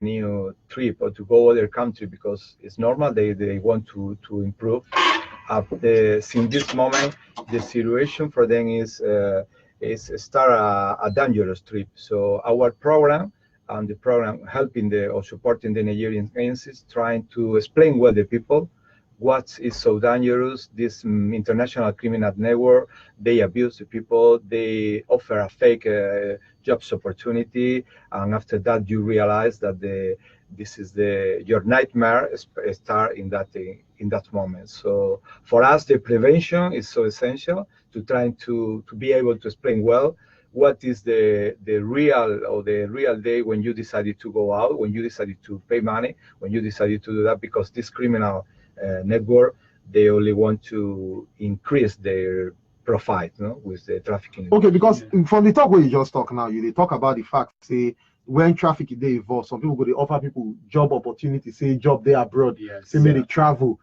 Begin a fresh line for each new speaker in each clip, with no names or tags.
new trip or to go other country because it's normal they want to improve. Since this moment, the situation for them is start a dangerous trip. So our program and the program helping or supporting the Nigerian agencies, trying to explain well the people what is so dangerous. This international criminal network, they abuse the people, they offer a fake jobs opportunity, and after that you realize that this is your nightmare start in that moment. So for us, the prevention is so essential to trying to be able to explain well what is the real day when you decided to go out, when you decided to pay money, when you decided to do that, because this criminal network, they only want to increase their profit, with the trafficking.
Okay, because from the talk where you just talk now, they talk about the fact, say, when trafficking they evolve, some people go they offer people job opportunity, say job there abroad, say maybe travel.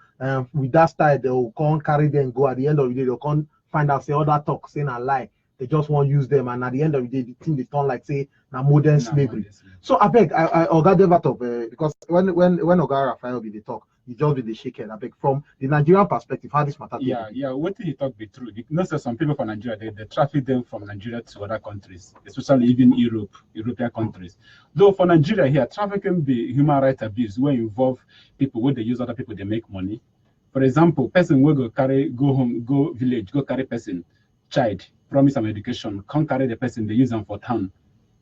With that style, they'll come carry them, go at the end of the day, they'll come find out say all that talk, saying a lie. They just want to use them, and at the end of the day, the thing they turn like say now modern slavery. So I beg, I Oga Devatop, because when Oga Rafael be the talk, he just be the shaken. I beg, from the Nigerian perspective, how this matter?
What did he talk be true? Not that some people from Nigeria they traffic them from Nigeria to other countries, especially even European countries. Though for Nigeria here, trafficking be human rights abuse where involve people where they use other people, they make money. For example, person will go home, go village, go carry person, child, promise some education, can't carry the person, they use them for town.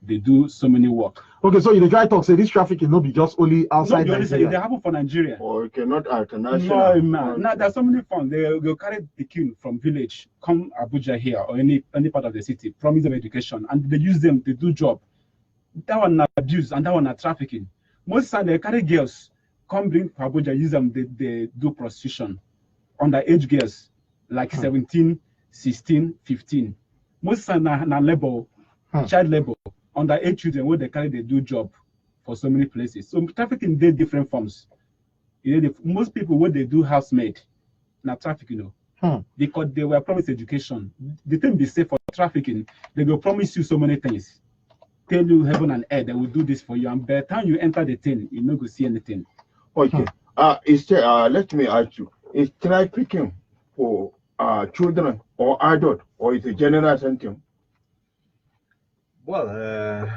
They do so many work. Okay, so you try to say this trafficking not be just only outside Nigeria. They happen for Nigeria.
Or cannot international.
No. Now there's so many funds. They'll carry the king from village, come Abuja here or any part of the city, promise them education, and they use them to do job. That one not abuse and that one not trafficking. Most time they carry girls, come bring to Abuja, use them, they do prostitution. Underage girls, like 17, 16, 15. Most time na labor, child labor. Underage children where they carry they do job for so many places. So trafficking they different forms. Most people where they do housemaid, not trafficking, because they were promised education. The thing they say for trafficking, they will promise you so many things. Tell you heaven and earth, they will do this for you, and by the time you enter the thing, you not go see anything.
Okay. Let me ask you: is trafficking for children or adult, or is it a general sentence?
Well,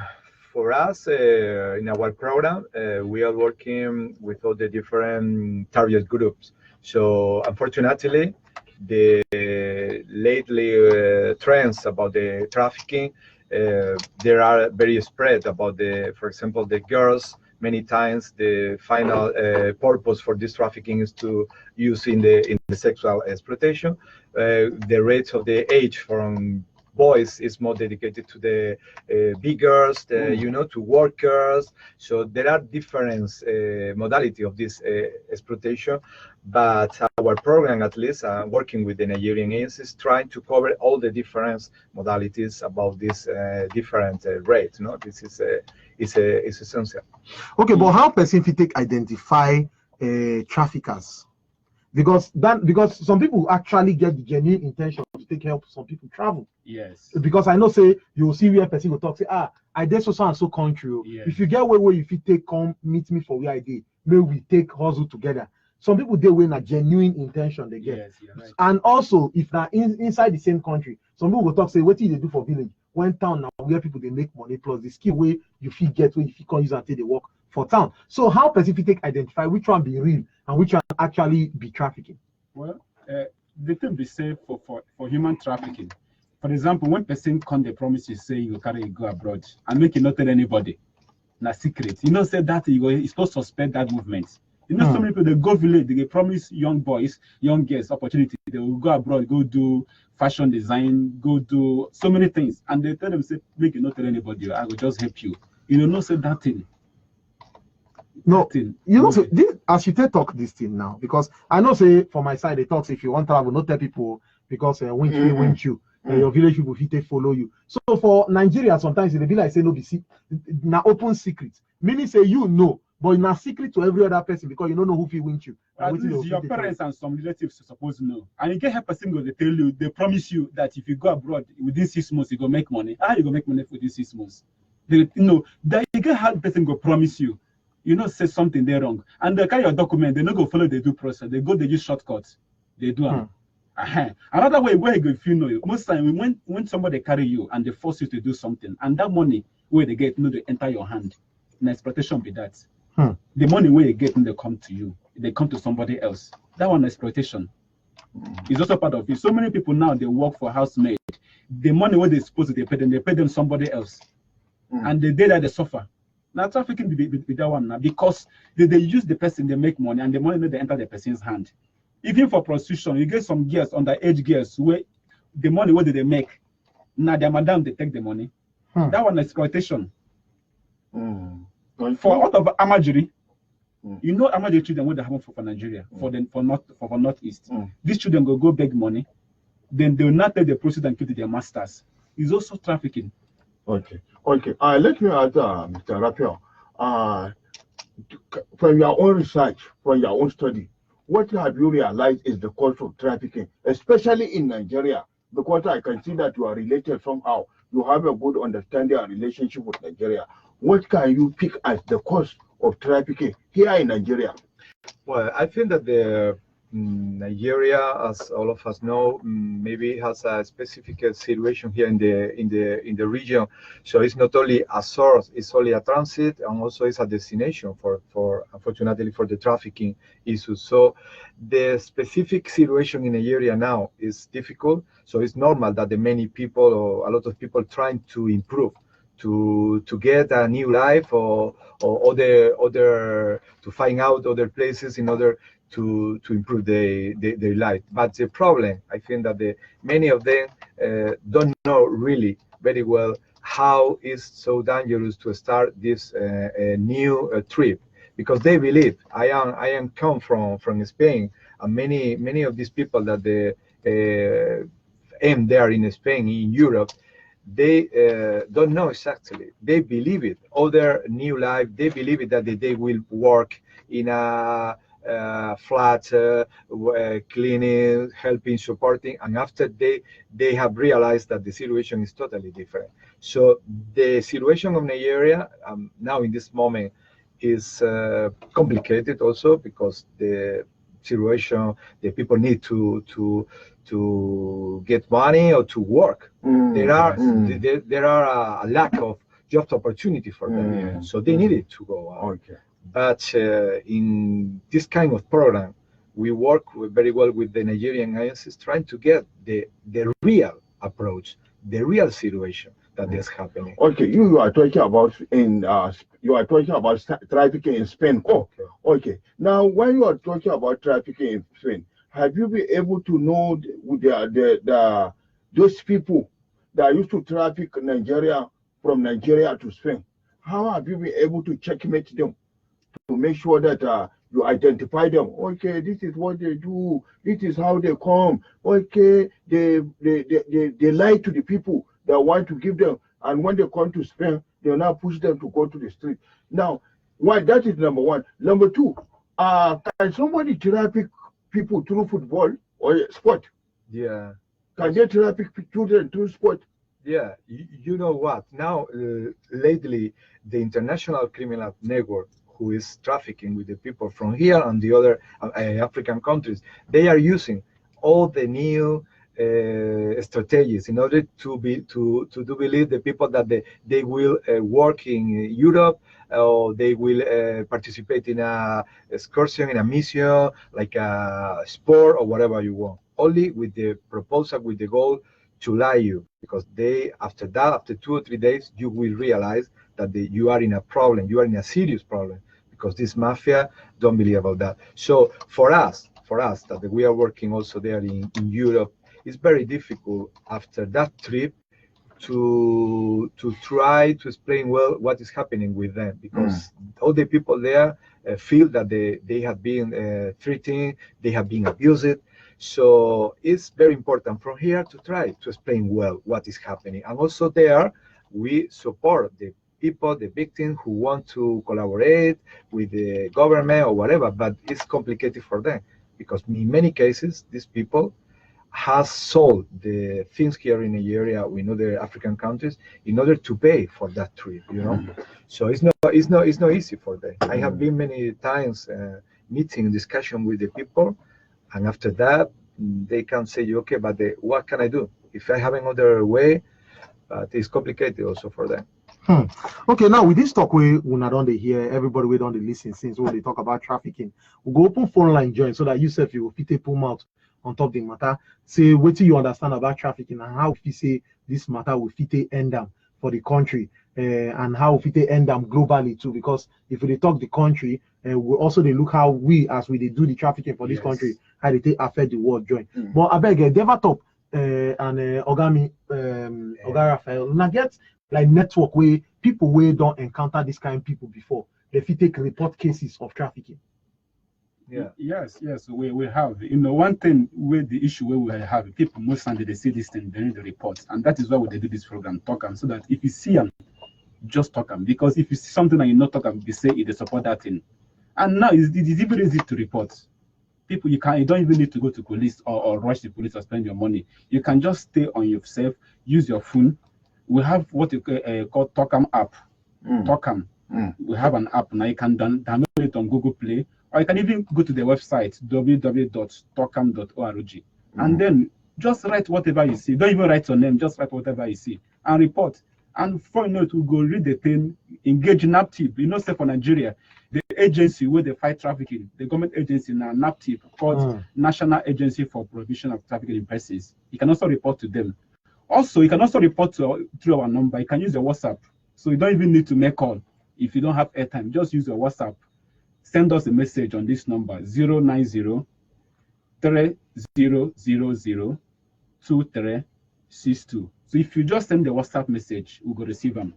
for us, in our program, we are working with all the different target groups. So, unfortunately, the lately trends about the trafficking, there are very spread about for example, the girls. Many times, the final purpose for this trafficking is to use in the sexual exploitation. The rates of the age from boys is more dedicated to the big girls, to workers. So there are different modality of this exploitation, but our program, at least, working with the Nigerian agencies, trying to cover all the different modalities about this different rates. This is essential.
Okay, but how specific identify traffickers? Because some people actually get the genuine intention to take help. Some people travel.
Yes.
Because I know, say you will see where person will talk, say, I did so and so country. Yes. If you get where you fit take come meet me for where I did, maybe we take hustle together. Some people they win a genuine intention they get.
Yes, you're right.
And also, if they're inside the same country, some people will talk, say, what do they do for village? When town now where people they make money plus the skill way you feel get where you feel can use until they work for town. So how specific identify which one be real and which one actually be trafficking?
Well, the thing be safe for human trafficking. For example, when person come they promise you say you carry you go abroad and make you not tell anybody, na secret. Say that you're supposed to suspect that movement. So many people they go village, they promise young boys, young girls opportunity. They will go abroad, go do fashion design, go do so many things, and they tell them say make you not tell anybody. I will just help you. Not say that thing.
No, so this, as you talk this thing now, because I know say for my side they talk say if you want to travel, not tell people because when you your village people fit follow you. So for Nigeria sometimes they be like say no be na open secret. Meaning say but it's not secret to every other person because you don't know who will win you.
At least your parents and some relatives are supposed to know. And you get a person go they tell you, they promise you that if you go abroad within 6 months you go make money. How you go make money for these 6 months? That you get how person go promise you. you know, say something they wrong, and they carry your document, they no go follow the due process. They use shortcuts. They do them. Another way where you go, if you know, most time when somebody carry you and they force you to do something, and that money where they get, they enter your hand. And exploitation be that. The money where you get, they come to you. They come to somebody else. That one exploitation is also part of it. So many people now, they work for housemaid. The money where they supposed to they pay them somebody else, and the day that they suffer. Now trafficking be that one now, because they use the person, they make money, and the money they enter the person's hand. Even for prostitution, you get some girls, underage girls, where the money where they make, now their madam they take the money. That one exploitation. For out of Amajiri, you know Amajiri children what they happen for Nigeria, for Northeast. These children go beg money, then they will not take the proceeds and give to their masters. It's also trafficking.
Okay. Let me ask Mr. Rafael. From your own research, from your own study, what have you realized is the cause of trafficking, especially in Nigeria? Because I can see that you are related somehow. You have a good understanding and relationship with Nigeria. What can you pick as the cause of trafficking here in Nigeria?
Well, I think that the Nigeria, as all of us know, maybe has a specific situation here in the region. So it's not only a source, it's only a transit, and also it's a destination for unfortunately for the trafficking issues. So the specific situation in Nigeria now is difficult. So it's normal that the many people, or a lot of people, trying to improve, to get a new life, or other to find out other places in order to improve their life. But the problem, I think that many of them don't know really very well how it's so dangerous to start this new trip, because they believe I am come from Spain, and many of these people that they aim there in Spain, in Europe, they don't know exactly. They believe it. All their new life, they believe it that they will work in a flat, cleaning, helping, supporting, and after they have realized that the situation is totally different. So the situation of Nigeria now in this moment is complicated also, because the situation, the people need to get money or to work. There are a lack of job opportunity for them, so they needed to go out.
Okay.
But in this kind of program, we work very well with the Nigerian agencies, trying to get the real approach, the real situation that is happening.
Okay, you are talking about trafficking in Spain. Okay. Now, when you are talking about trafficking in Spain, have you been able to know those people that used to traffic from Nigeria to Spain? How have you been able to checkmate them, to make sure that you identify them? Okay, this is what they do. This is how they come. Okay, they lie to the people that want to give them, and when they come to Spain, they now push them to go to the street. Now, why? That is number one. Number two, can somebody traffic people through football or sport?
Yeah.
Can they traffic children through sport?
Yeah, you know what? Now, lately, the International Criminal Network, who is trafficking with the people from here and the other African countries, they are using all the new strategies in order to believe the people that they will work in Europe, or they will participate in a excursion, in a mission, like a sport or whatever you want. Only with the proposal, with the goal to lie you, because after 2 or 3 days, you will realize that you are in a problem, you are in a serious problem, because this mafia don't believe about that. So for us that we are working also there in Europe, it's very difficult after that trip to try to explain well what is happening with them, because all the people there feel that they have been threatened, they have been abused. So it's very important from here to try to explain well what is happening. And also there, we support the people, the victims who want to collaborate with the government or whatever, but it's complicated for them, because in many cases, these people has sold the things here in Nigeria in other African countries in order to pay for that trip, you know. So it's not easy for them. I have been many times meeting, discussion with the people, and after that they can say, okay, but what can I do if I have another way? But it's complicated also for them.
Okay, now with this talk we not on the hear, everybody we don't listen since when they talk about trafficking. We go open phone line join so that you self you will fit pull out on top of the matter. Say what do you understand about trafficking and how if you say this matter will fit end them for the country and how if it end them globally too, because if we talk the country we also they look how we as we they do the trafficking for this country, how they affect the world join. But I beg Devatop and Ogami Oga Rafael now get like network where people where don't encounter this kind of people before they fit take report cases of trafficking.
Yes, we have. You know, one thing with the issue where we have people most Sunday they see this thing, they need the reports, and that is why they do this program, TALKAM, so that if you see them, just TALKAM. Because if you see something and you not TALKAM, you say they support that thing. And now it's even easy to report. People you don't even need to go to police or rush the police or spend your money. You can just stay on yourself, use your phone. We have what you call TALKAM app. TALKAM. We have an app now. You can download it on Google Play, or you can even go to the website www.talkam.org and then just write whatever you see. Don't even write your name. Just write whatever you see and report. And before you know it, we'll go read the thing. Engage in NAPTIP. You know, say for Nigeria, the agency where they fight trafficking, the government agency now NAPTIP called National Agency for Prohibition of Trafficking in Persons. You can also report to them. Also, you can also report through our number. You can use your WhatsApp. So you don't even need to make call. If you don't have airtime, just use your WhatsApp. Send us a message on this number, 090-3000-2362. So if you just send the WhatsApp message, we'll go receive them.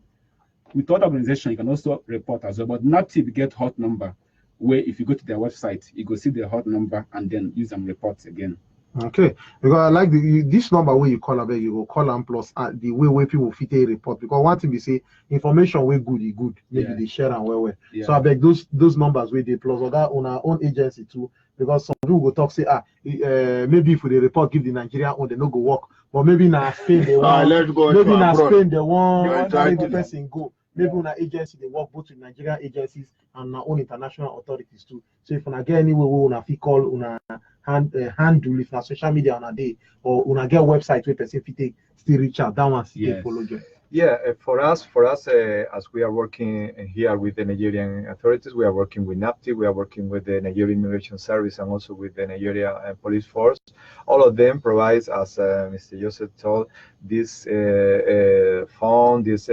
With other organizations, you can also report as well. But NAPTIP get hot number, where if you go to their website, you go see the hot number and then use them reports again.
Okay, because I like this number where you call about, you will call them plus the way people fit a report, because one thing we say information way good, maybe they share and well. So I beg those numbers where they plus or that on our own agency too, because some people will talk say maybe if we report give the Nigerian own they no go work, but maybe now Spain they want maybe now Spain they want the person go. Maybe on our agency they work both with Nigerian agencies and our own international authorities too. So if we get anywhere we want to call on a handle if na social media on a day or on a get website where person fit still reach out that one still follow you.
Yeah, for us, as we are working here with the Nigerian authorities, we are working with NAPTIP, we are working with the Nigerian Immigration Service, and also with the Nigerian Police Force. All of them provides, as Mr. Joseph told, this phone, this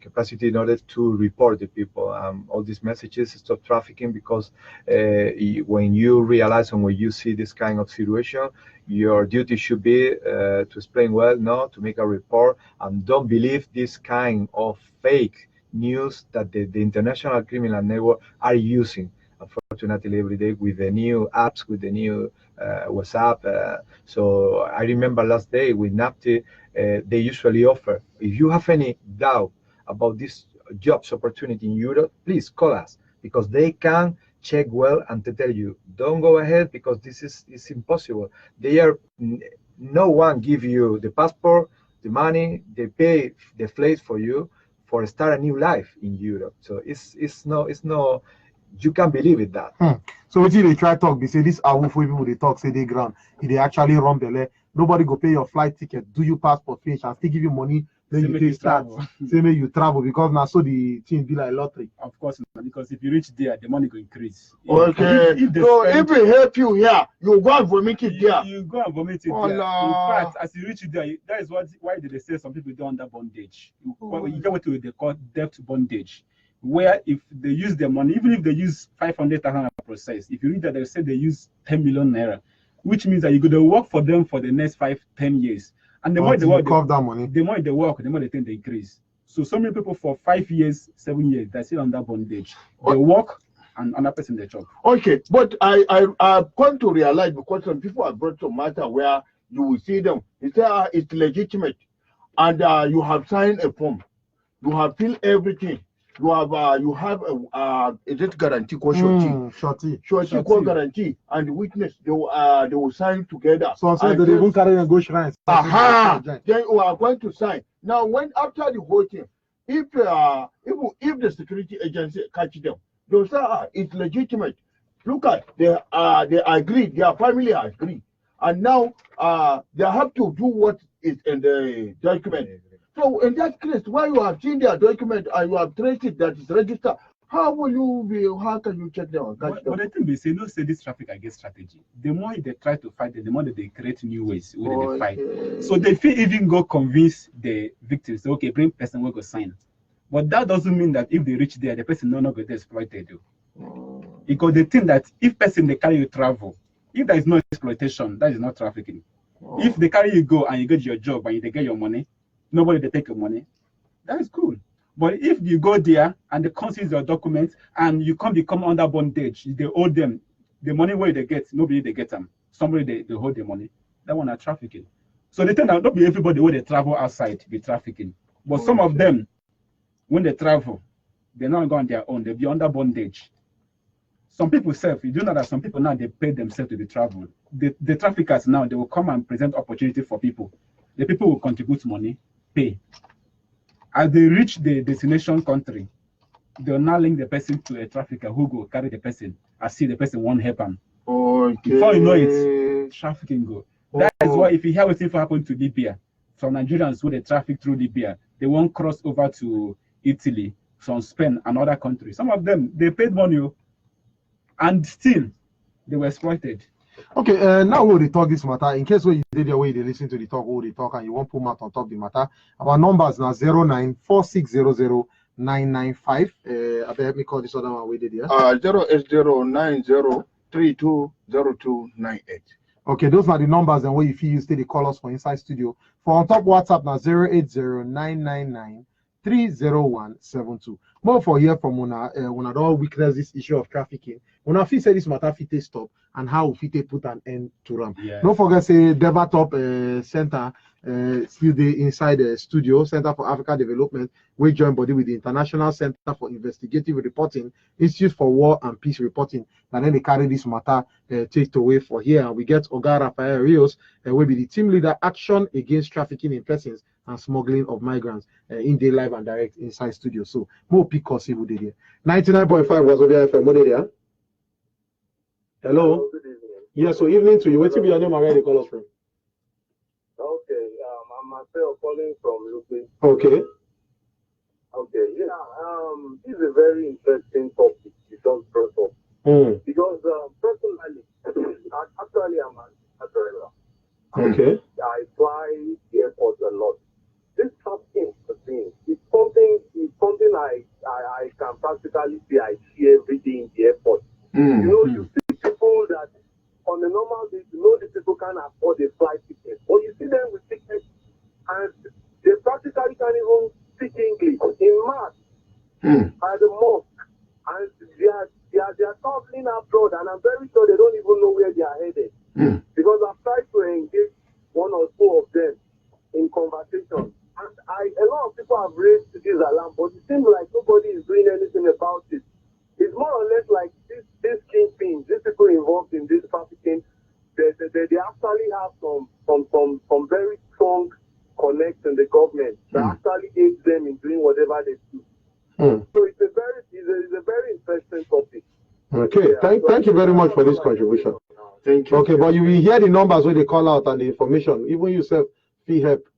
capacity in order to report the people. All these messages, stop trafficking, because when you realize and when you see this kind of situation, your duty should be to explain well, to make a report, and don't believe this kind of fake news that the international criminal network are using, unfortunately, every day with the new apps, with the new WhatsApp. So I remember last day with NAPTIP, they usually offer, if you have any doubt about this jobs opportunity in Europe, please call us, because they can check well and to tell you, don't go ahead because this is impossible. No one give you the passport, the money, they pay the flight for you for start a new life in Europe. So it's no, you can't believe it that.
So what they try talk, they say this are for people they talk, say they ground. If they actually run the nobody go pay your flight ticket, do you passport finish and still give you money. Then you take start, say maybe you travel, because now so the thing be like lottery.
Of course, because if you reach there, the money will increase.
Okay, so if we help you here, you go and vomit it there.
You go and vomit it there. In fact, as you reach there, that is why they say some people do under bondage. You get what they call debt bondage, where if they use their money, even if they use 500,000 process, if you read that they say they use 10 million naira, which means that you're going to work for them for the next 5-10 years. And the more they work, the more they work, the more they think they increase. So many people for 5 years, 7 years, they're still under bondage. They work and another person their job.
Okay, but I've come to realize, because some people have brought some matter where you will see them, they say it's legitimate, and you have signed a form, you have filled everything, you have a is it guarantee or surety? Surety call guarantee and the witness they will sign together.
So they even carry and go shrines.
Then we are going to sign. Now when after the whole thing, if the security agency catch them, they'll say it's legitimate. Look at they agree, their family agree. And now they have to do what is in the document. So in that case, why you have seen their document and you have traced it that is registered, how can you check them?
But I think they say, no, say this traffic against strategy. The more they try to fight them, the more that they create new ways where they fight. So they feel even go convince the victims, okay, bring person will go sign. But that doesn't mean that if they reach there, the person no longer get exploited. Because they think that if person they carry you travel, if there is no exploitation, that is not trafficking. If they carry you go and you get your job and they get your money, nobody they take your money, that is cool. But if you go there and they conceal your documents and you can't become under bondage, they owe them the money where they get, nobody they get them. Somebody they hold the money. That one are trafficking. So they think that not be everybody when they travel outside be trafficking. But some of them, when they travel, they're not going on their own, they'll be under bondage. Some people you do know that some people now they pay themselves to be travel. The traffickers now they will come and present opportunity for people. The people will contribute money, pay. As they reach the destination country, they'll now link the person to a trafficker who go carry the person. I see the person won't help him. Before you know it, trafficking go. That is why if you hear what happened to Libya, some Nigerians who they traffic through Libya, they won't cross over to Italy, from Spain and other countries. Some of them they paid money and still they were exploited.
Okay, now we'll talk this matter. In case you did your way, they listen to the talk, or they talk, and you want to put out on top of the matter. Our numbers now 0946009995. I bet me call this other one we did here.
08090320298.
Okay, those are the numbers and where you feel you stay the call us for inside studio. For on top WhatsApp now 080999300172. More for here from when I don't witness this issue of trafficking. When I feel say this matter fit stop and how fit put an end to them.
Yes.
Don't forget say Devatop Centre still the inside the studio, Center for Africa Development. We join body with the International Center for Investigative Reporting, Institute for War and Peace Reporting. And then they carry this matter take away for here. And we get Oga Rafael Rios, will be the team leader, Action Against Trafficking in Persons and Smuggling of Migrants in day live and direct inside studio. So more because he would here. 99.5 Wazobia FM. What there? Hello.
Good evening.
Yeah, so evening to you. What will be your name and where they call us from?
Okay, I'm myself calling from Lupe.
Okay.
Okay, yeah, this is a very interesting topic you just brought up. Because personally, actually I'm a driver.
Okay.
I fly the airport a lot. This trafficking thing is something I can practically say I see every day in the airport. You know, you see people that on a normal day, you know, these people can afford a flight ticket, but you see them with tickets and they practically can't even speak English. In March, at the mosque, and they are traveling abroad, and I'm very sure they don't even know where they are headed. Because I've tried to engage one or two of them in conversation, and a lot of people have raised this alarm, but it seems like nobody is doing anything about it. It's more or less like these kingpins, these people involved in this trafficking, they actually have some very strong connects in the government that actually aids them in doing whatever they do. So it's a very interesting topic.
Okay, thank you very much for this contribution.
Thank you.
Okay, but you will hear the numbers when they call out and the information. Even yourself, fee help.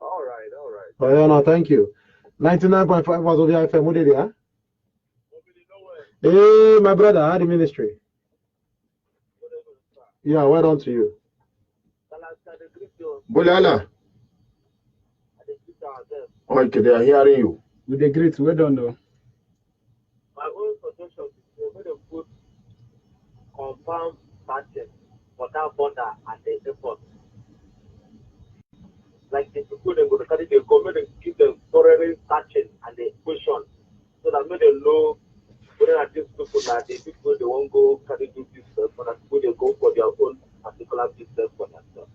All right.
Oh, yeah, no, thank you. 99.5 Wazobia FM. What did you? Hey, my brother, how the ministry? Yeah, well done to you.
Bulala. Okay, they are hearing you.
With the great, well done though.
My own suggestion is we're going to put confirmed patches for that border at the airport. Like the people they're going to carry the government and give them thoroughly searching and the question so that when they know whether these people are the people they won't go carry do business, but as people they go for their own particular business for themselves.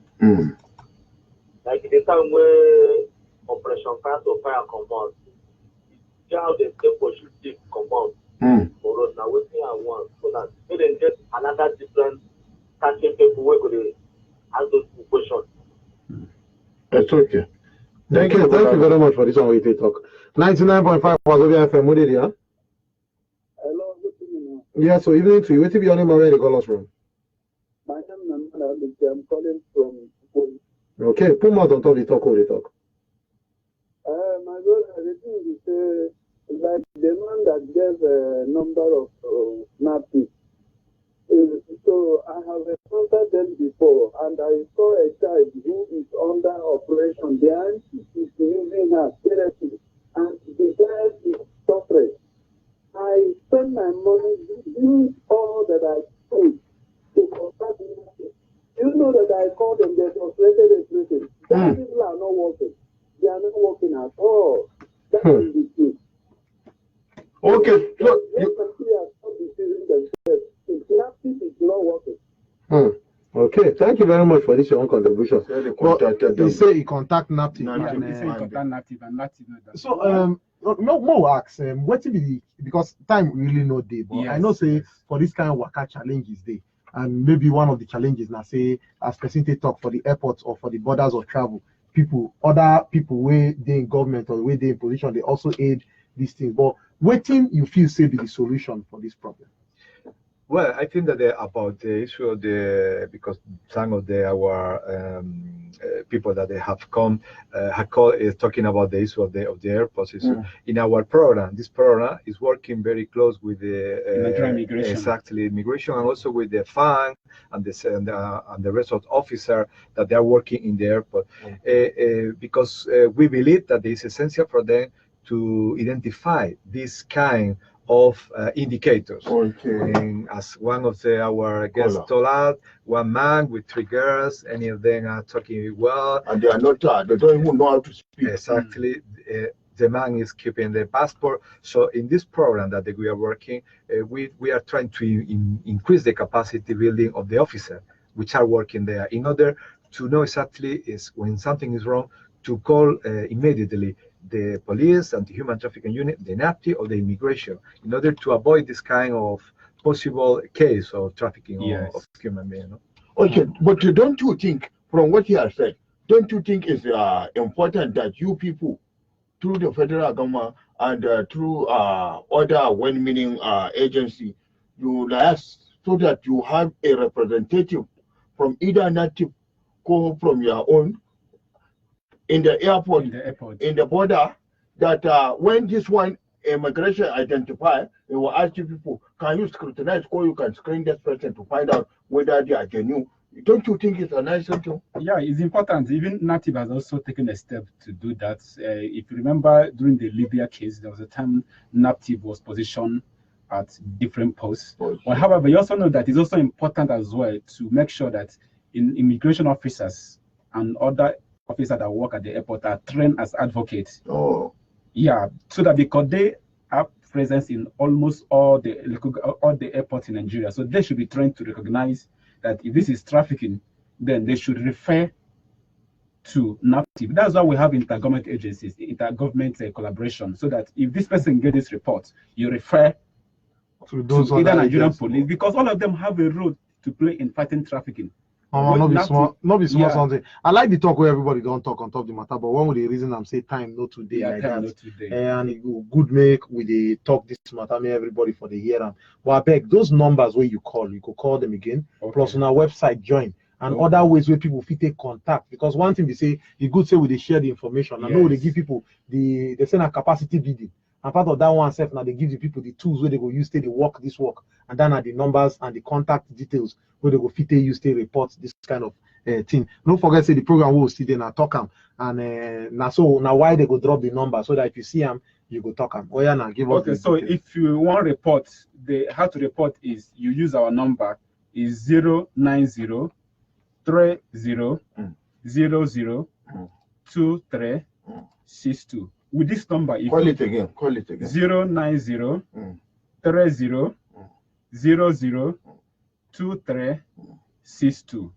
Like the time where Operation Fire to Fire comes out, how the airport should take compound for us. Now, what thing I want so that we then get another different catching people where could they ask those questions.
That's okay.
Thank you very much for this one. We talk 99.5 Wazobia FM. What did you?
Hello, good evening.
Yeah, so evening to you. What if your name where they call us from?
My name is I'm calling from.
Okay, put more on top the talk.
My brother, the thing is, like the man that gave a number of nappies. So I have encountered them before, and I saw a child who is under operation. The auntie is using her therapy, and the child is suffering. I spend my money doing all that I could to contact them. You know that I called them, they frustrated and frustrated. These people are not working. They are not working at all. That is the truth.
Okay. Look,
is not working.
Okay, thank you very much for this your own contribution. He say he contact Naptip. So more ask what will be because time really no day, but I know say for this kind of waka challenges day, and maybe one of the challenges now say as person they talk for the airports or for the borders of travel, other people where they in government or where they in position, they also aid these things. But waiting you feel say be the solution for this problem?
Well, I think that about the issue of because some of our people that they have come have called is talking about the issue of the airports issue. In our program, this program is working very close with the immigration, and also with the FANG and the resort officer that they are working in the airport, because we believe that it is essential for them to identify this kind of indicators. And as one of our guests told us, one man with 3 girls, any of them are talking well,
and they are not. They don't even know how to speak.
Exactly. The man is keeping the passport. So in this program that we are working, we are trying to increase the capacity building of the officer which are working there in order to know exactly is when something is wrong to call immediately the police and the human trafficking unit, the NAPTI or the immigration, in order to avoid this kind of possible case of trafficking of human beings. No?
Okay, but don't you think, from what he has said, don't you think it's important that you people, through the federal government and through other well-meaning agency, you ask so that you have a representative from either native or from your own in the airport, in the border, that when this one immigration identify, they will ask you people, can you scrutinize or you can screen this person to find out whether they are genuine? Don't you think it's a nice thing?
Yeah, it's important. Even NATIB has also taken a step to do that. If you remember, during the Libya case, there was a time NATIB was positioned at different posts. But however, you also know that it's also important as well to make sure that immigration officers and other officers that work at the airport are trained as advocates. Yeah, so that because they have presence in almost all the airports in Nigeria, so they should be trained to recognize that if this is trafficking, then they should refer to NAPTIP. That's why we have intergovernment agencies, intergovernment collaboration, so that if this person gets this report, you refer to those either Nigerian police, because all of them have a role to play in fighting trafficking.
Not be small something. I like the talk where everybody don't talk on top of the matter, but one of the reason I'm saying time not today like that. And it will good make with the talk this matter, me everybody for the year. But I beg those numbers where you could call them again. Plus on our website join and other ways where people fit take contact. Because one thing they say, you good say they share the information. I know they give people they send a capacity building. And part of that one self now they give the people the tools where they go use to work this work, and then are the numbers and the contact details where they go fit use to report this kind of thing. Don't forget say the program will see then TALKAM and now why they go drop the number so that if you see them you go TALKAM. Oh yeah, now give us.
Okay, so details. If you want report, how to report is you use our number is 090 30 00 2362. With this number, if
call it again.
090 30 00 2362.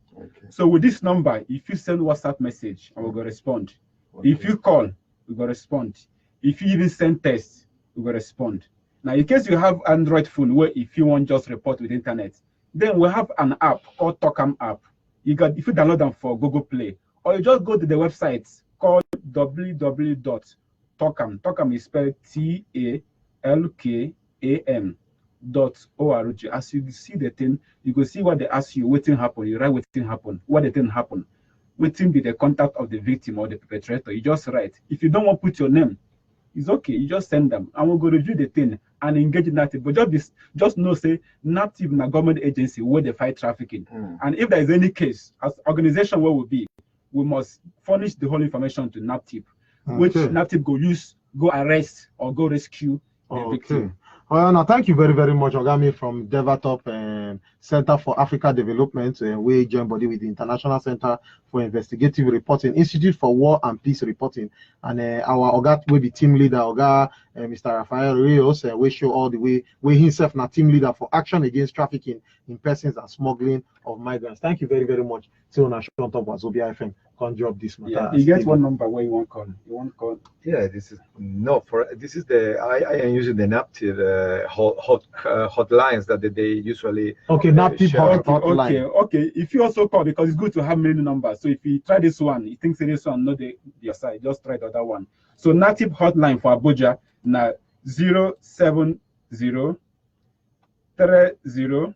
So with this number, if you send WhatsApp message, I will go respond. If you call, we go respond. If you even send text, we will respond. Now, in case you have Android phone, where if you want just report with internet, then we have an app called TALKAM app. If you download them for Google Play, or you just go to the website called www.talkam. TALKAM is spelled TALKAM.org. As you see the thing, you go see what they ask you, what thing happen, you write what thing happen, what the thing happen, what thing be the contact of the victim or the perpetrator. You just write. If you don't want to put your name, it's okay. You just send them, and we'll go review the thing and engage in NATIP. But just know, say NATIP na government agency where they fight trafficking. And if there is any case, as organization where we be, we must furnish the whole information to NATIP, which NATIP go arrest or go rescue the victim.
Well, now thank you very, very much, Ogami from Devatop Centre for Africa Development, we join body with the International Center for Investigative Reporting, Institute for War and Peace Reporting, and our Oga will be team leader, Mr. Rafael Rios, we show all the way, we himself now team leader for action against trafficking in persons and smoggling of migrants. Thank you very, very much. So now on top of Wazobia FM, can't drop this matter.
Yeah, you get one number where you want call. You want call?
Yeah, this is the I am using the NATIP hotlines that they usually.
Okay, NATIP hotline.
Okay. If you also call, because it's good to have many numbers. So if you try this one, you think this one not your side, just try the other one. So NATIP hotline for Abuja now 070 30 00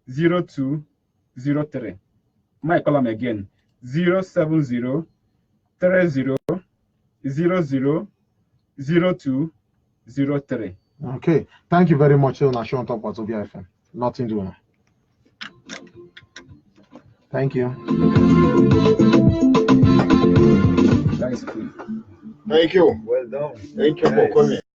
0203. My column again 070 30 00 0203.
Okay, thank you very much. On top of Wazobia FM. Nothing doing. Thank you.
That is cool.
Thank you.
Well done.
Thank you for coming.